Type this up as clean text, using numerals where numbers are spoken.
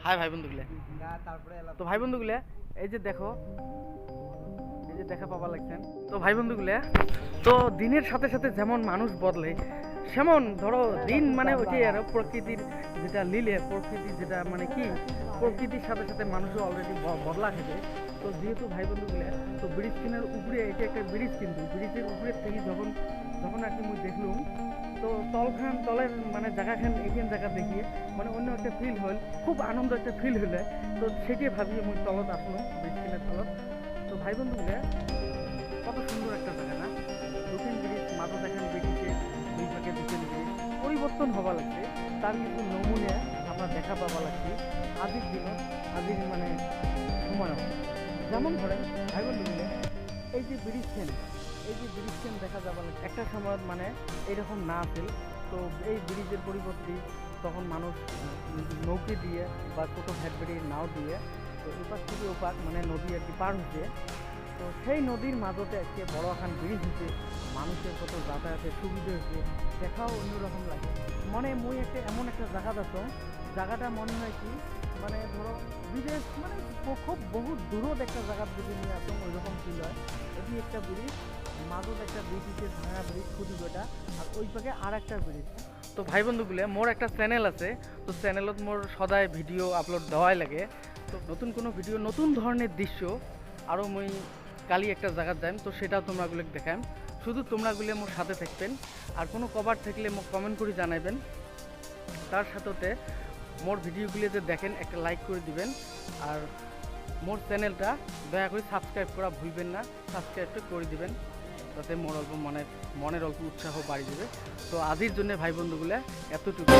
High ভাই বন্ধুগুলা। তো ভাই বন্ধুগুলা এই যে দেখো, এই যে দেখা পাবা লাগছেন। তো ভাই বন্ধুগুলা, তো দিনের সাথে সাথে যেমন মানুষ বদলে, সেমন ধরো দিন মানে ওইটাই আর প্রকৃতির যেটা লীলে, প্রকৃতির যেটা মানে কি প্রকৃতির সাথে সাথে মানুষও অলরেডি বদলা থাকে। তো যেহেতু ভাই বন্ধুগুলা, তো ব্রিজ কিনার উপরে এটা একটা ব্রিজ, কিন্তু ব্রিজের উপরে থেকে যখন যখন আর কি মুই দেখলুম, তো তলের মানে জায়গাখান এইখান জায়গা দেখিয়ে মানে অন্য একটা ফিল হল, খুব আনন্দ একটা ফিল হলে। তো সেটাই ভাবিয়ে মুই তলত আসলো, ব্রিজ কিনার তলত। তো ভাই বন্ধুগুলা, কত সুন্দর একটা জায়গা না? দক্ষিণ ব্রিজ মাথা দেখেন ব্রিটিশে দুই ভাগে দক্ষিণ ব্রিজ পরিবর্তন হওয়া লাগছে, তার কিছু নমুনা আমরা দেখা পাওয়া লাগছে আদির দিনত, আদির মানে সময়। যেমন ধরেন ভাই বন্ধুগুলা, এই যে ব্রিজ খেন, এই যে ব্রিজ খেন দেখা যাওয়া লাগছে একটা সময় মানে এইরকম না আছিল। তো এই ব্রিজের পরিবর্তে তখন মানুষ নৌকি দিয়ে বা ছোটো হ্যাডবেরি নাও দিয়ে তো এপার থেকে ওপার মানে নদী আর কি পার হচ্ছে। তো সেই নদীর মাঝতে আজকে বড় এখন ব্রিজ হচ্ছে, মানুষের কত যাতায়াতের সুবিধা হচ্ছে, দেখাও অন্যরকম লাগে। মনে মুই একটা এমন একটা জায়গা আছো, জায়গাটা মনে হয় কি মানে ধরো বিদেশ মানে খুব বহু দূরত একটা জায়গার যদি নিয়ে আসো ওই রকম ফিল হয়। এটি একটা ব্রিজ, মাঝত একটা ব্রিজ হচ্ছে ভাঙা ব্রিজ খুঁটি গোটা, আর ওই পাকে আর একটা ব্রিজ। তো ভাই বন্ধুগুলো, মোর একটা চ্যানেল আছে, তো চ্যানেলত মোর সদায় ভিডিও আপলোড দেওয়াই লাগে। তো নতুন কোনো ভিডিও, নতুন ধরনের দৃশ্য আরও মুই কালি একটা জায়গার যাইম, তো সেটাও তোমরাগুলো দেখাম। শুধু তোমরাগুলো মোর সাথে থাকবেন, আর কোনো কভার থাকলে মোক কমেন্ট করে জানাবেন। তার সাথে মোর ভিডিওগুলো যে দেখেন একটা লাইক করে দিবেন, আর মোর চ্যানেলটা দয়া করে সাবস্ক্রাইব করা ভুলবেন না, সাবস্ক্রাইবটা করে দিবেন, তাতে মোর অল্প মনের অল্প উৎসাহ বাড়ি যাবে। তো আজকের জন্য ভাই বন্ধুগুলো এতটুকু।